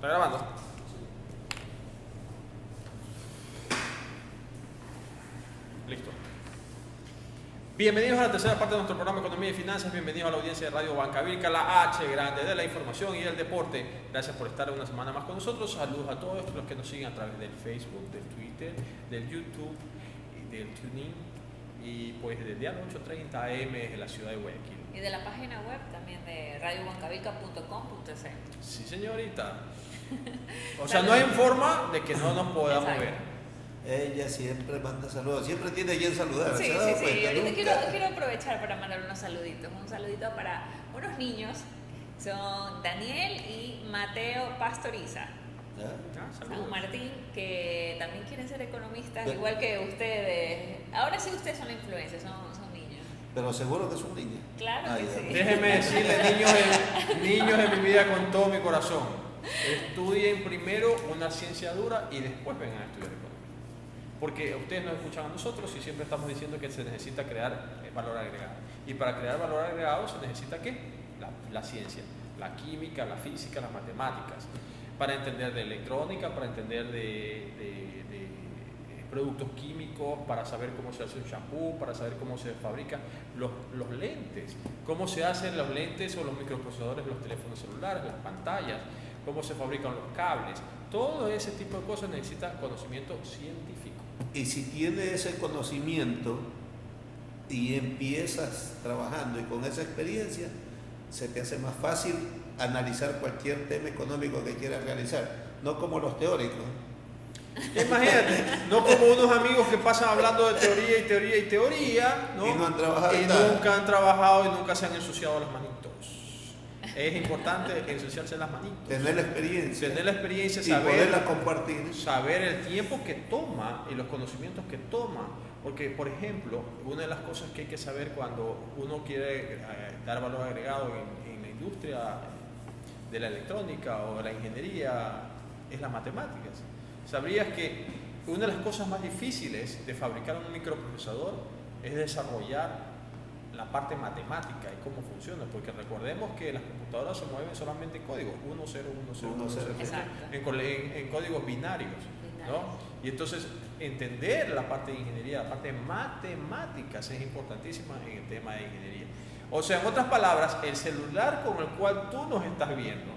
¿Está grabando? Listo. Bienvenidos a la tercera parte de nuestro programa Economía y Finanzas. Bienvenidos a la audiencia de Radio Banca Vilca, la H grande de la información y del deporte. Gracias por estar una semana más con nosotros. Saludos a todos los que nos siguen a través del Facebook, del Twitter, del YouTube y del TuneIn. Y pues desde las 8:30 AM en la ciudad de Guayaquil. Y de la página web también de radiobancavilca.com.es. Sí, señorita. O sea, no hay forma de que no nos podamos Exacto. ver. Ella siempre manda saludos, siempre tiene quien saludar. Sí, ¿se ha dado sí. cuenta? Ahorita Nunca. quiero aprovechar para mandar unos saluditos. Un saludito para unos niños. Son Daniel y Mateo Pastoriza. ¿Ya? San Martín, que también quieren ser economistas, Pero- igual que ustedes. Ahora sí ustedes son influencers, son niños. Pero seguro que es un niño. Claro que ya. sí. Déjeme decirle, niños de mi vida con todo mi corazón, estudien primero una ciencia dura y después vengan a estudiar economía. Porque ustedes nos escuchan a nosotros y siempre estamos diciendo que se necesita crear valor agregado. Y para crear valor agregado se necesita ¿qué? La ciencia, la química, la física, las matemáticas. Para entender de electrónica, para entender de productos químicos, para saber cómo se hace un shampoo, para saber cómo se fabrican los lentes, cómo se hacen los lentes o los microprocesadores de los teléfonos celulares, las pantallas, cómo se fabrican los cables. Todo ese tipo de cosas necesita conocimiento científico. Y si tienes ese conocimiento y empiezas trabajando y con esa experiencia, se te hace más fácil analizar cualquier tema económico que quieras realizar, no como los teóricos. Imagínate, no como unos amigos que pasan hablando de teoría y teoría y teoría, ¿no? Y no han trabajado Y en nada. nunca han trabajado y nunca se han ensuciado las manitos. Es importante ensuciarse las manitos. Tener la experiencia. Tener la experiencia, y saber, poderla compartir. saber el tiempo que toma y los conocimientos que toma. Porque, por ejemplo, una de las cosas que hay que saber cuando uno quiere dar valor agregado en la industria de la electrónica o de la ingeniería es las matemáticas. ¿Sabrías que una de las cosas más difíciles de fabricar un microprocesador es desarrollar la parte matemática y cómo funciona? Porque recordemos que las computadoras se mueven solamente en códigos 1, 0, 1, 0, 1, 0, Exacto. en códigos binarios, ¿no? Y entonces entender la parte de ingeniería, la parte de matemáticas es importantísima en el tema de ingeniería. O sea, en otras palabras, el celular con el cual tú nos estás viendo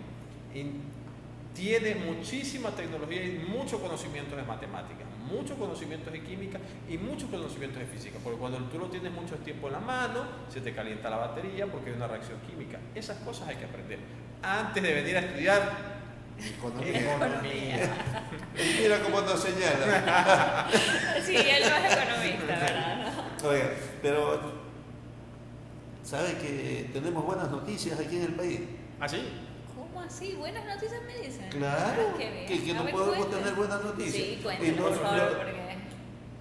tiene muchísima tecnología y mucho conocimiento de matemáticas, muchos conocimientos de química y muchos conocimientos de física, porque cuando tú lo tienes mucho tiempo en la mano, se te calienta la batería porque hay una reacción química. Esas cosas hay que aprender antes de venir a estudiar economía. Y mira cómo nos señala. Sí, él no es economista, ¿verdad? ¿No? Oiga, pero ¿sabe que tenemos buenas noticias aquí en el país? ¿Así? ¿Cómo así? Buenas noticias me dicen. Claro, Qué bien. que A no ver, podemos cuenten. tener buenas noticias. Sí, Y cuéntenme, no- por favor, no- porque...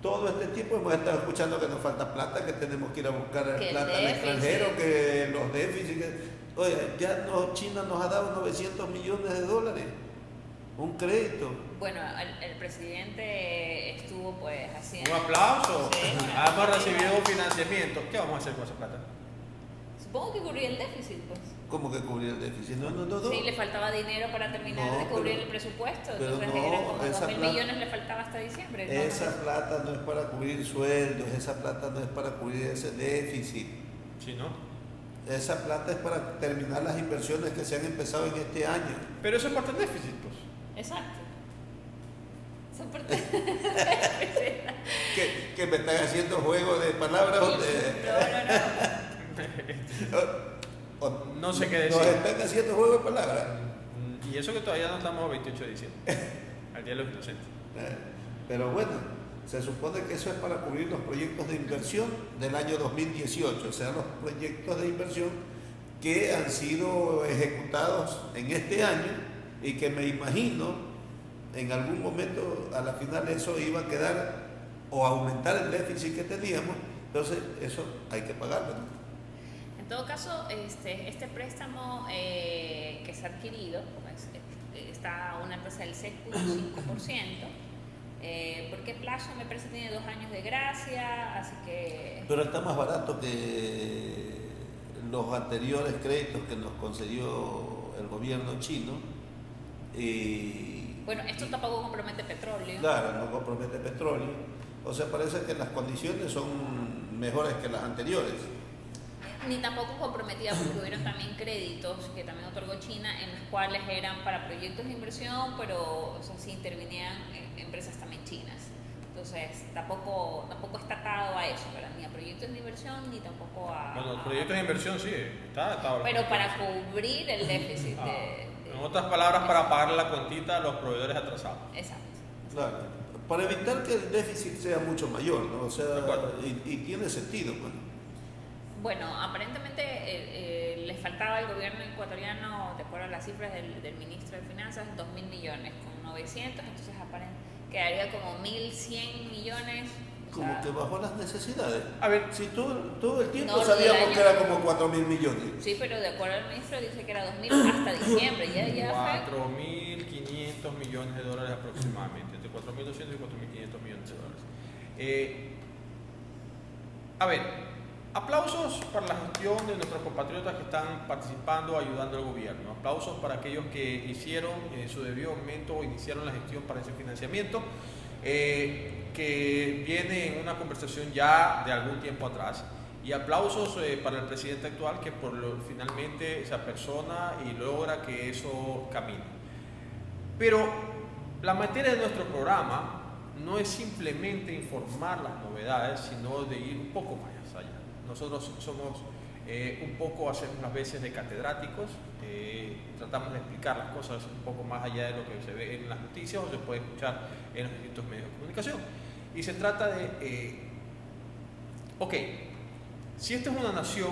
Todo este tiempo hemos estado escuchando que nos falta plata, que tenemos que ir a buscar Que el plata al déficit. extranjero, que los déficits. Oiga, ya China nos ha dado 900 millones de dólares, un crédito. Bueno, el presidente estuvo pues haciendo... Un aplauso. Sí, Hemos recibido financiamiento. ¿Qué vamos a hacer con esa plata? Supongo que cubría el déficit, pues. ¿Cómo que cubrir el déficit? No. Sí, le faltaba dinero para terminar No, de cubrir pero- el presupuesto. pero Entonces no, eran como esa 2.000 plata- millones le faltaba hasta diciembre. ¿no? Esa plata no es para cubrir sueldos, esa plata no es para cubrir ese déficit. Sí, ¿no? Esa plata es para terminar las inversiones que se han empezado en este año. Pero eso es parte del déficit, pues. Exacto. Son parte- Que me están haciendo juego de palabras. No, No sé qué Nos decir. están haciendo juego de palabras. Y eso que todavía no estamos a 28 de diciembre, al Día de los Inocentes. Pero bueno, se supone que eso es para cubrir los proyectos de inversión del año 2018, o sea, los proyectos de inversión que han sido ejecutados en este año y que me imagino en algún momento a la final eso iba a quedar o aumentar el déficit que teníamos, entonces eso hay que pagarlo, ¿no? En todo caso, este préstamo que se ha adquirido pues, está a una tasa del 6.5%. ¿Por qué plazo? Me parece que tiene 2 años de gracia, así que... Pero está más barato que los anteriores créditos que nos concedió el gobierno chino Bueno, esto tampoco compromete petróleo. Claro, no compromete petróleo. O sea, parece que las condiciones son mejores que las anteriores. Ni tampoco comprometida porque hubieron también créditos que también otorgó China en los cuales eran para proyectos de inversión, pero o sea, sí intervenían empresas también chinas. Entonces tampoco está atado a eso, ¿verdad? Ni a proyectos de inversión ni tampoco a... Bueno, los proyectos de inversión sí, está pero para cubrir el déficit en otras palabras, para pagar la cuentita a los proveedores atrasados. Exacto. Claro, para evitar que el déficit sea mucho mayor, ¿no? O sea, y tiene sentido, pues. Bueno, aparentemente les faltaba al gobierno ecuatoriano, de acuerdo a las cifras del ministro de Finanzas, 2.000 millones, con 900, entonces quedaría como 1.100 millones. Como sea, que bajó las necesidades. A ver, si todo el tiempo no, sabíamos que era como 4.000 millones. Sí, pero de acuerdo al ministro dice que era 2.000 hasta diciembre. Ya 4.500 millones de dólares aproximadamente, entre 4.200 y 4.500 millones de dólares. A ver, aplausos para la gestión de nuestros compatriotas que están participando, ayudando al gobierno. Aplausos para aquellos que hicieron en su debido momento o iniciaron la gestión para ese financiamiento, que viene en una conversación ya de algún tiempo atrás. Y aplausos para el presidente actual que finalmente se apersona y logra que eso camine. Pero la materia de nuestro programa no es simplemente informar las novedades, sino de ir un poco más allá. Nosotros somos un poco, hacemos las veces de catedráticos, tratamos de explicar las cosas un poco más allá de lo que se ve en las noticias o se puede escuchar en los distintos medios de comunicación. Y se trata de, si esta es una nación,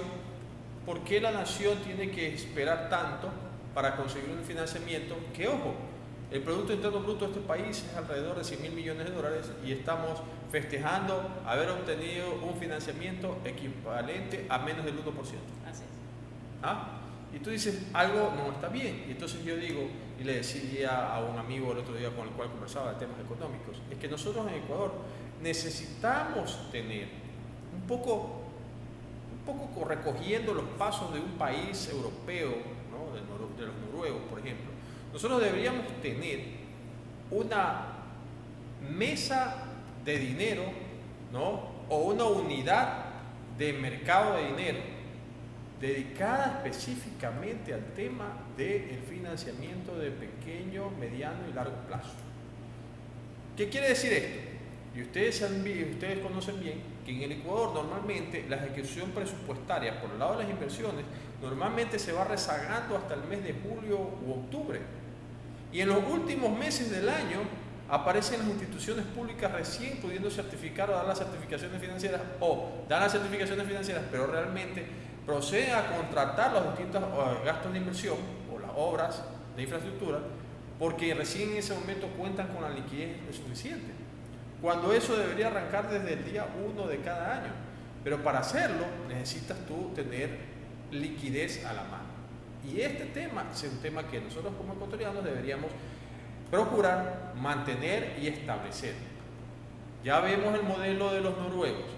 ¿por qué la nación tiene que esperar tanto para conseguir un financiamiento? Que ojo, el Producto Interno Bruto de este país es alrededor de 100.000 millones de dólares y estamos festejando haber obtenido un financiamiento equivalente a menos del 1%. Así es. ¿Ah? Y tú dices, algo no está bien. Y entonces yo digo, y le decía a un amigo el otro día con el cual conversaba de temas económicos, es que nosotros en Ecuador necesitamos tener un poco recogiendo los pasos de un país europeo, ¿no? de los noruegos, por ejemplo. Nosotros deberíamos tener una mesa de dinero, ¿no? O una unidad de mercado de dinero dedicada específicamente al tema del financiamiento de pequeño, mediano y largo plazo. ¿Qué quiere decir esto? Y ustedes conocen bien que en el Ecuador normalmente la ejecución presupuestaria por el lado de las inversiones normalmente se va rezagando hasta el mes de julio u octubre. Y en los últimos meses del año aparecen las instituciones públicas recién pudiendo certificar o dar las certificaciones financieras pero realmente proceden a contratar los distintos gastos de inversión o las obras de infraestructura porque recién en ese momento cuentan con la liquidez suficiente. Cuando eso debería arrancar desde el día 1 de cada año. Pero para hacerlo necesitas tú tener liquidez a la mano. Y este tema es un tema que nosotros como ecuatorianos deberíamos procurar mantener y establecer. Ya vemos el modelo de los noruegos.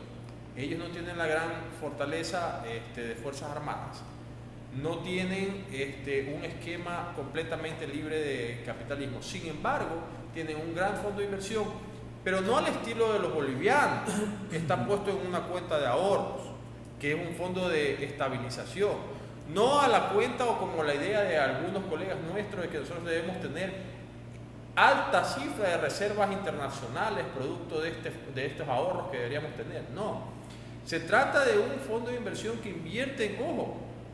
Ellos no tienen la gran fortaleza de Fuerzas Armadas. No tienen un esquema completamente libre de capitalismo. Sin embargo, tienen un gran fondo de inversión, pero no al estilo de los bolivianos, que está puesto en una cuenta de ahorros, que es un fondo de estabilización. No a la cuenta o como la idea de algunos colegas nuestros de que nosotros debemos tener alta cifra de reservas internacionales producto de estos ahorros que deberíamos tener. No, se trata de un fondo de inversión que invierte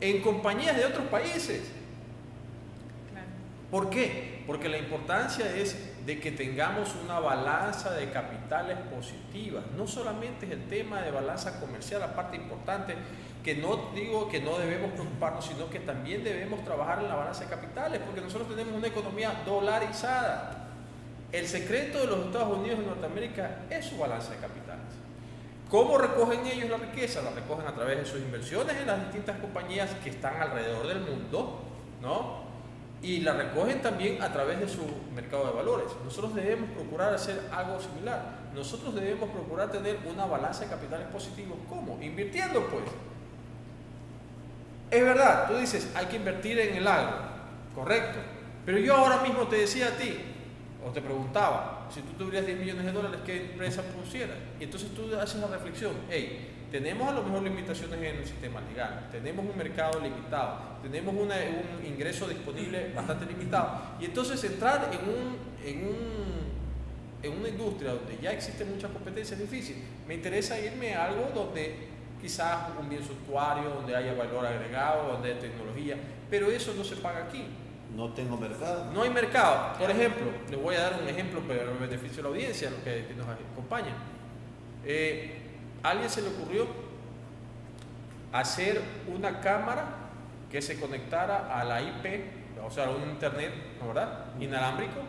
en compañías de otros países. Claro. ¿Por qué? Porque la importancia es de que tengamos una balanza de capitales positiva. No solamente es el tema de balanza comercial, la parte importante, que no digo que no debemos preocuparnos, sino que también debemos trabajar en la balanza de capitales, porque nosotros tenemos una economía dolarizada. El secreto de los Estados Unidos de Norteamérica es su balanza de capitales. ¿Cómo recogen ellos la riqueza? La recogen a través de sus inversiones en las distintas compañías que están alrededor del mundo, ¿no? Y la recogen también a través de su mercado de valores. Nosotros debemos procurar hacer algo similar. Nosotros debemos procurar tener una balanza de capitales positivos. ¿Cómo? Invirtiendo, pues. Es verdad, tú dices, hay que invertir en el agro, correcto, Pero yo ahora mismo te decía a ti, o te preguntaba, si tú tuvieras 10 millones de dólares, ¿qué empresa pusieras? Y entonces tú haces la reflexión, hey, tenemos a lo mejor limitaciones en el sistema legal, tenemos un mercado limitado, tenemos un ingreso disponible bastante limitado, y entonces entrar en una industria donde ya existe mucha competencia es difícil. Me interesa irme a algo donde quizás un bien suntuario, donde haya valor agregado, donde haya tecnología, pero eso no se paga aquí. No tengo mercado. No hay mercado. Por ejemplo, les voy a dar un ejemplo para el beneficio de la audiencia, los que nos acompañan. A alguien se le ocurrió hacer una cámara que se conectara a la IP, o sea, a un internet, ¿no, verdad? Inalámbrico,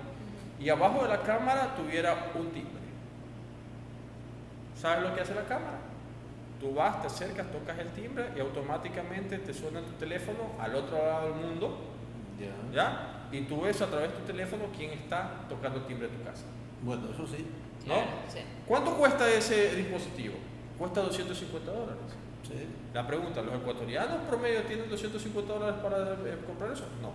y abajo de la cámara tuviera un timbre. ¿Sabes lo que hace la cámara? Tú vas, te acercas, tocas el timbre y automáticamente te suena tu teléfono al otro lado del mundo. ¿Ya? Y tú ves a través de tu teléfono quién está tocando el timbre de tu casa. Bueno, eso sí. ¿No? Sí. ¿Cuánto cuesta ese dispositivo? Cuesta $250. Sí. La pregunta, ¿los ecuatorianos promedio tienen $250 para comprar eso? No.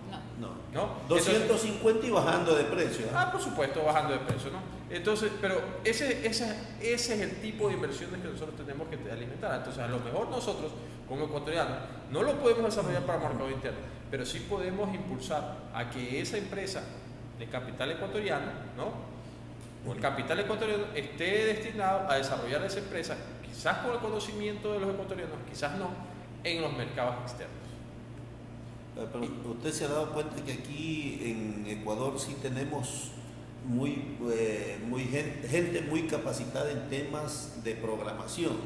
¿No? 250 y bajando de precio. Por supuesto, bajando de precio, ¿no? Entonces, pero ese es el tipo de inversiones que nosotros tenemos que alimentar. Entonces, a lo mejor nosotros, como ecuatorianos, no lo podemos desarrollar para el mercado interno, pero sí podemos impulsar a que esa empresa de capital ecuatoriano, ¿no? O el capital ecuatoriano esté destinado a desarrollar esa empresa, quizás con el conocimiento de los ecuatorianos, quizás no, en los mercados externos. Pero usted se ha dado cuenta que aquí en Ecuador sí tenemos gente muy capacitada en temas de programación,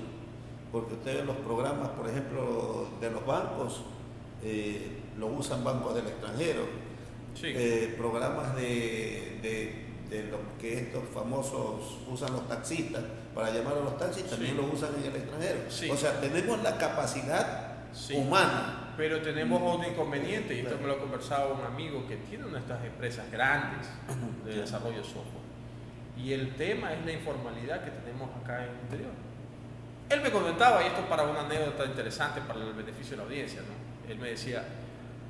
porque usted ve los programas, por ejemplo, de los bancos, lo usan bancos del extranjero, Sí. Programas de lo que estos famosos usan los taxistas para llamar a los taxis, también Sí. lo usan en el extranjero. Sí. O sea, tenemos la capacidad Sí. humana. Pero tenemos otro inconveniente, y esto me lo ha conversado un amigo que tiene una de estas empresas grandes de desarrollo de software. Y el tema es la informalidad que tenemos acá en el interior. Él me comentaba, y esto para una anécdota interesante para el beneficio de la audiencia, ¿no? Él me decía,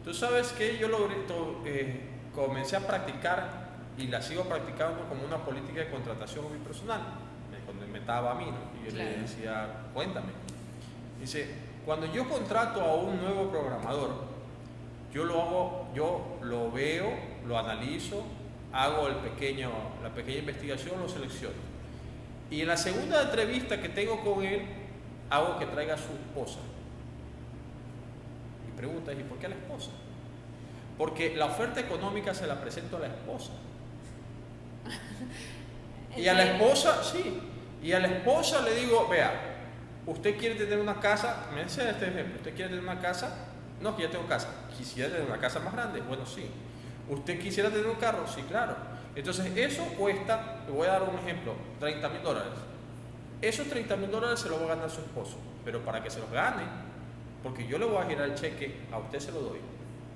tú sabes que yo comencé a practicar y la sigo practicando como una política de contratación unipersonal. Me comentaba a mí, ¿no? Y yo le decía, cuéntame. Dice, cuando yo contrato a un nuevo programador, yo lo veo, lo analizo, hago la pequeña investigación, lo selecciono. Y en la segunda entrevista que tengo con él, hago que traiga a su esposa. Mi pregunta es, ¿y por qué a la esposa? Porque la oferta económica se la presento a la esposa. Y a la esposa, sí. Y a la esposa le digo, vea, ¿usted quiere tener una casa? Me dice este ejemplo, ¿usted quiere tener una casa? No, que ya tengo casa. ¿Quisiera tener una casa más grande? Bueno, sí. ¿Usted quisiera tener un carro? Sí, claro. Entonces eso cuesta, le voy a dar un ejemplo, $30,000. Esos $30,000 se los va a ganar su esposo, pero para que se los gane, porque yo le voy a girar el cheque, a usted se lo doy.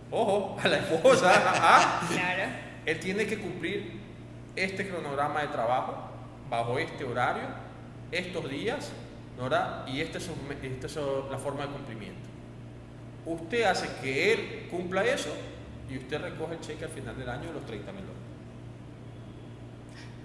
Ojo, a la esposa, Claro. él tiene que cumplir este cronograma de trabajo, bajo este horario, estos días, ¿verdad? Y esta es la forma de cumplimiento. Usted hace que él cumpla eso y usted recoge el cheque al final del año de los $30,000.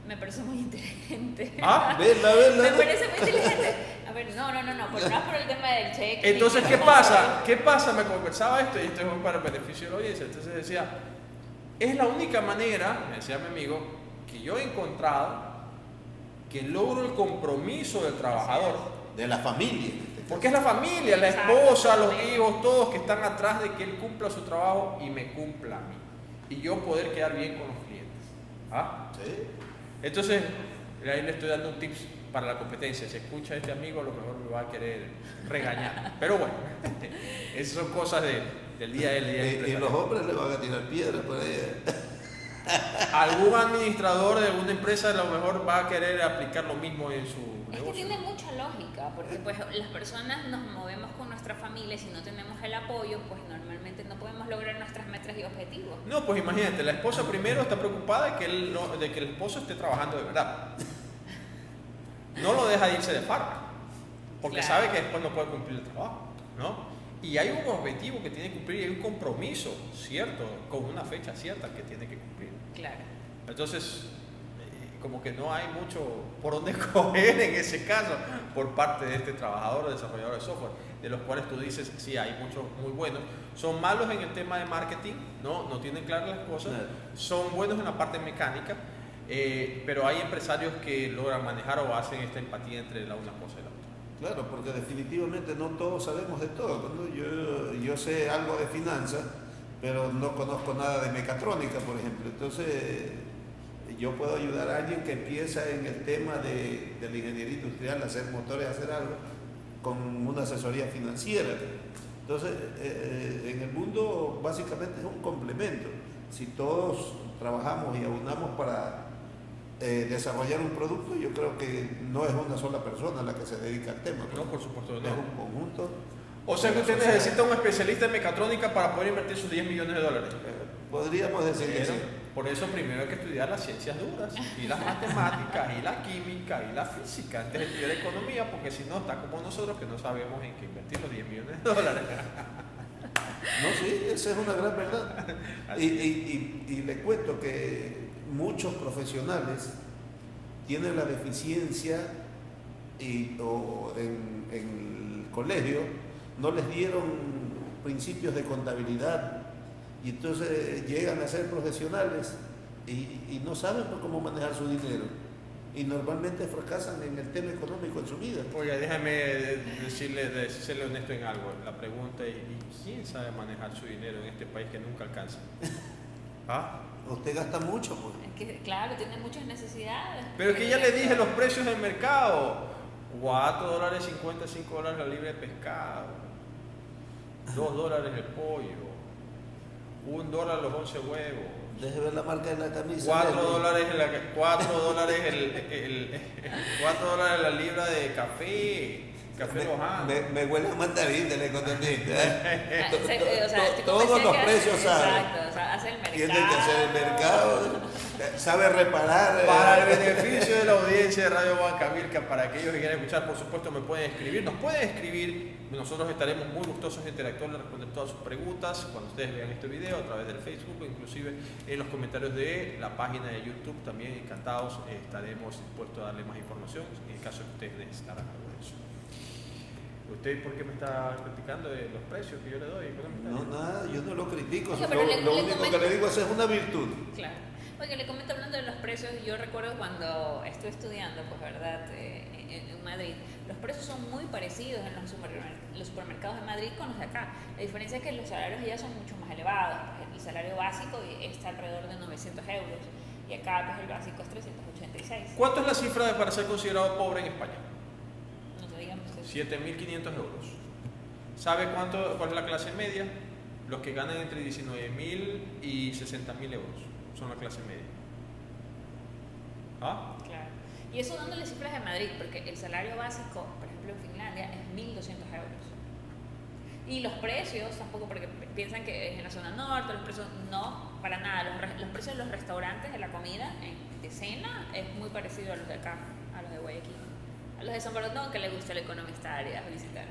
Me parece muy inteligente. Verla. Me parece muy inteligente. A ver, no, pues no es por el tema del cheque. Entonces, ¿qué pasa? ¿Qué pasa? Me conversaba esto y esto es para el beneficio de la audiencia. Entonces decía, es la única manera, me decía mi amigo, que yo he encontrado que logro el compromiso del trabajador. De la familia. Porque es la familia, la esposa, los hijos, todos que están atrás de que él cumpla su trabajo y me cumpla a mí. Y yo poder quedar bien con los clientes. Sí. Entonces, ahí le estoy dando un tips para la competencia. Si escucha a este amigo, a lo mejor me va a querer regañar. Pero bueno, esas son cosas del día a día. Y los hombres le van a tirar piedras por ahí. Algún administrador de alguna empresa a lo mejor va a querer aplicar lo mismo en su Es negocio. que tiene mucha lógica, porque pues las personas nos movemos con nuestra familia y si no tenemos el apoyo, pues normalmente no podemos lograr nuestras metas y objetivos. No, pues imagínate, la esposa primero está preocupada de que el esposo esté trabajando de verdad. No lo deja irse de farra, porque Claro. sabe que después no puede cumplir el trabajo, ¿no? Y hay un objetivo que tiene que cumplir y hay un compromiso cierto, con una fecha cierta que tiene que cumplir. Claro. Entonces, como que no hay mucho por dónde coger en ese caso por parte de este trabajador o desarrollador de software, de los cuales tú dices, sí, hay muchos muy buenos. Son malos en el tema de marketing, no tienen claras las cosas, son buenos en la parte mecánica, pero hay empresarios que logran manejar o hacen esta empatía entre una cosa y la otra. Claro, porque definitivamente no todos sabemos de todo, ¿no? Yo sé algo de finanzas, pero no conozco nada de mecatrónica, por ejemplo. Entonces, yo puedo ayudar a alguien que empieza en el tema de la ingeniería industrial, hacer motores, hacer algo, con una asesoría financiera. Entonces, en el mundo básicamente es un complemento. Si todos trabajamos y aunamos para desarrollar un producto, yo creo que no es una sola persona la que se dedica al tema. No, por supuesto, es un conjunto. O sea que usted necesita un especialista en mecatrónica para poder invertir sus $10 millones. Podríamos decir que sí. Por eso primero hay que estudiar las ciencias duras, y las matemáticas, y la química, y la física, antes de estudiar economía, porque si no está como nosotros que no sabemos en qué invertir los $10 millones. No, sí, esa es una gran verdad. Y le cuento que muchos profesionales tienen la deficiencia o en el colegio no les dieron principios de contabilidad y entonces llegan a ser profesionales y no saben cómo manejar su dinero y normalmente fracasan en el tema económico en su vida. Oiga, déjame serle honesto en algo. La pregunta es, ¿y quién sabe manejar su dinero en este país que nunca alcanza? ¿Ah? Usted gasta mucho, pues. Es que, claro, tiene muchas necesidades. Pero es que ya le dije los precios del mercado. $4.50, $5 la libra de pescado, $2 el pollo, $1 los 11 huevos. Deje ver la marca de la camisa. $4 la libra de café lojano. Me huele a mandarín del economista. Todos los precios saben. Exacto, o sea, hace el mercado. Tiene que hacer el mercado, sabe reparar. Para el beneficio de la audiencia de Radio Huancavelica, para aquellos que quieran escuchar, por supuesto, nos pueden escribir. Nosotros estaremos muy gustosos de interactuar y responder todas sus preguntas cuando ustedes vean este video a través del Facebook o inclusive en los comentarios de la página de YouTube. También encantados estaremos dispuestos a darle más información en el caso de que ustedes necesitaran algo de eso. ¿Usted por qué me está criticando de los precios que yo le doy? No, nada, yo no lo critico. Oye, lo único que le digo es una virtud. Claro. Oye, le comento hablando de los precios, yo recuerdo cuando estuve estudiando, pues verdad, en Madrid, los precios son muy parecidos en los supermercados de Madrid con los de acá. La diferencia es que los salarios ya son mucho más elevados. El salario básico está alrededor de 900 euros y acá pues, el básico es 386. ¿Cuánto es la cifra para ser considerado pobre en España? 7.500 euros. ¿Sabe cuál es la clase media? Los que ganan entre 19.000 y 60.000 euros son la clase media. ¿Ah? Claro. Y eso dándole cifras de Madrid, porque el salario básico, por ejemplo, en Finlandia es 1.200 euros. Y los precios tampoco, porque piensan que en la zona norte, los precios no, para nada. Los precios de los restaurantes, de la comida, de cena, es muy parecido a los de acá, a los de Guayaquil. A los de San Bernardo, que les gusta el economista área visitar.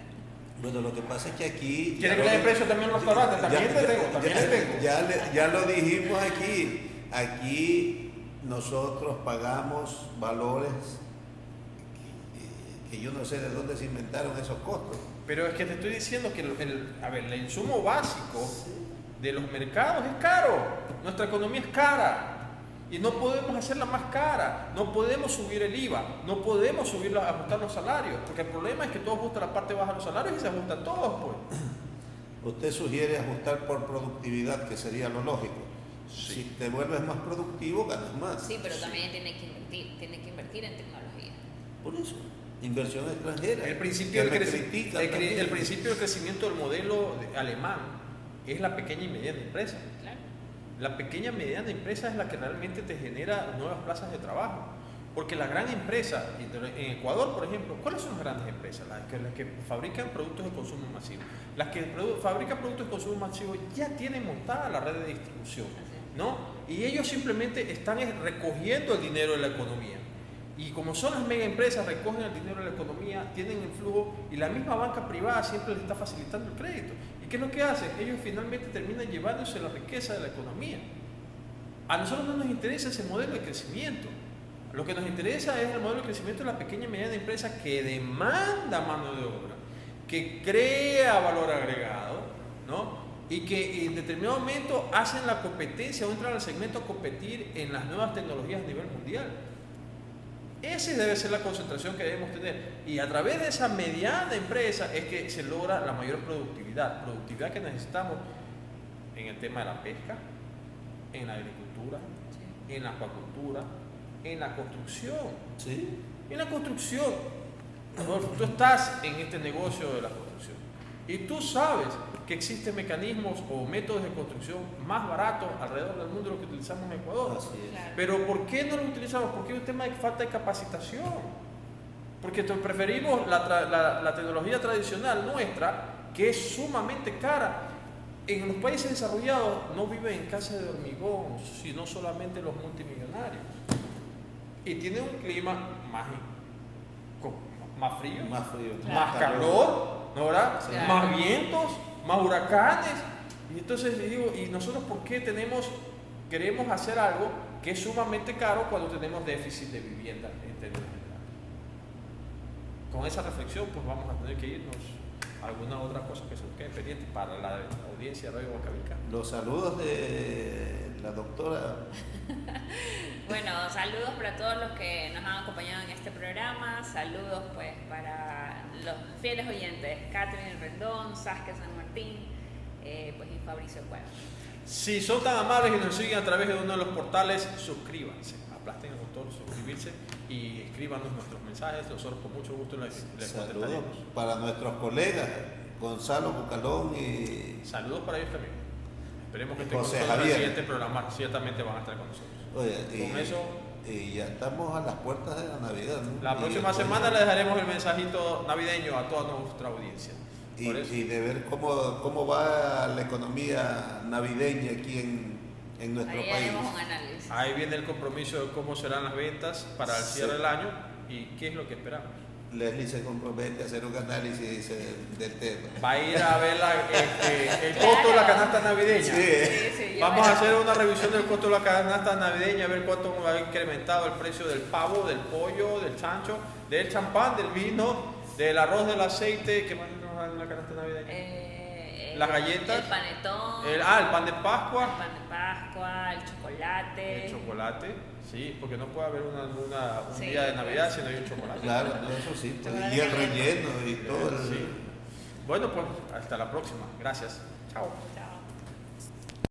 Bueno, lo que pasa es que aquí... ¿Quieren que le dé precio también en los restaurantes? También le tengo. Ya lo dijimos aquí. Aquí nosotros pagamos valores que yo no sé de dónde se inventaron esos costos. Pero es que te estoy diciendo que el insumo básico de los mercados es caro. Nuestra economía es cara. Y no podemos hacerla más cara, no podemos subir el IVA, no podemos ajustar los salarios, porque el problema es que todo ajusta la parte baja de los salarios y se ajustan todos, pues. Usted sugiere ajustar por productividad, que sería lo lógico. Sí. Si te vuelves más productivo, ganas más. Sí, pero también tiene que invertir en tecnología. Por eso, inversión extranjera. El principio del crecimiento del modelo alemán es la pequeña y mediana empresa. Claro. La pequeña y mediana empresa es la que realmente te genera nuevas plazas de trabajo. Porque la gran empresa, en Ecuador, por ejemplo, ¿cuáles son las grandes empresas? Las que fabrican productos de consumo masivo. Las que fabrican productos de consumo masivo ya tienen montada la red de distribución, ¿no? Y ellos simplemente están recogiendo el dinero de la economía. Y como son las mega empresas, recogen el dinero de la economía, tienen el flujo y la misma banca privada siempre les está facilitando el crédito. ¿Y qué es lo que hacen? Ellos finalmente terminan llevándose la riqueza de la economía. A nosotros no nos interesa ese modelo de crecimiento. Lo que nos interesa es el modelo de crecimiento de la pequeña y mediana empresa que demanda mano de obra, que crea valor agregado, ¿no? Y que en determinado momento hacen la competencia o entran al segmento a competir en las nuevas tecnologías a nivel mundial. Esa debe ser la concentración que debemos tener. Y a través de esa mediana empresa es que se logra la mayor productividad. Productividad que necesitamos en el tema de la pesca, en la agricultura, en la acuacultura, en la construcción. Sí. En la construcción. Tú estás en este negocio de la construcción y tú sabes que existen mecanismos o métodos de construcción más baratos alrededor del mundo de lo que utilizamos en Ecuador. Así es. Claro. Pero ¿por qué no lo utilizamos? Porque es un tema de falta de capacitación. Porque preferimos la tecnología tradicional nuestra, que es sumamente cara. En los países desarrollados no viven en casas de hormigón, sino solamente los multimillonarios. Y tienen un clima más frío, más calor, ¿no, verdad? Sí. Más vientos, más huracanes. Y entonces digo, ¿y nosotros por qué queremos hacer algo que es sumamente caro cuando tenemos déficit de vivienda en términos generales? Con esa reflexión, pues vamos a tener que irnos a alguna otra cosa que se nos quede pendiente para la audiencia de Radio Huancavelica. Los saludos de la doctora. Bueno, saludos para todos los que nos han acompañado en este programa, saludos pues para los fieles oyentes, Catherine Rendón, Saskia San Martín, pues y Fabricio Cueva. Si son tan amables y nos siguen a través de uno de los portales, suscríbanse, aplasten el botón suscribirse y escríbanos nuestros mensajes, nosotros con mucho gusto les Saludos contestaremos. para nuestros colegas Gonzalo Bucalón y Saludos para ellos también. Esperemos que estén con José nosotros en el Javier. siguiente programa, ciertamente van a estar con nosotros. Oye, Con eso, y ya estamos a las puertas de la Navidad, ¿no? la próxima semana les dejaremos el mensajito navideño a toda nuestra audiencia. Por eso, y de ver cómo va la economía navideña aquí en nuestro Ahí país. haremos un análisis. ahí viene el compromiso de cómo serán las ventas para el cierre del año y qué es lo que esperamos. Leslie se compromete a hacer un análisis del tema. Va a ir a ver el costo de la canasta navideña. Sí. Yo Vamos a hacer una revisión del costo de la canasta navideña, a ver cuánto ha incrementado el precio del pavo, del pollo, del chancho, del champán, del vino, del arroz, del aceite. ¿Qué más nos da en la canasta navideña? Las galletas. El panetón. El pan de Pascua. El pan de Pascua, el chocolate. El chocolate, sí, porque no puede haber un Sí, día de Navidad pues. si no hay un chocolate. Claro, no, eso sí. Pues, Chocolate y el caliente. relleno y todo. Sí. Bueno, pues hasta la próxima. Gracias. Chao. Chao.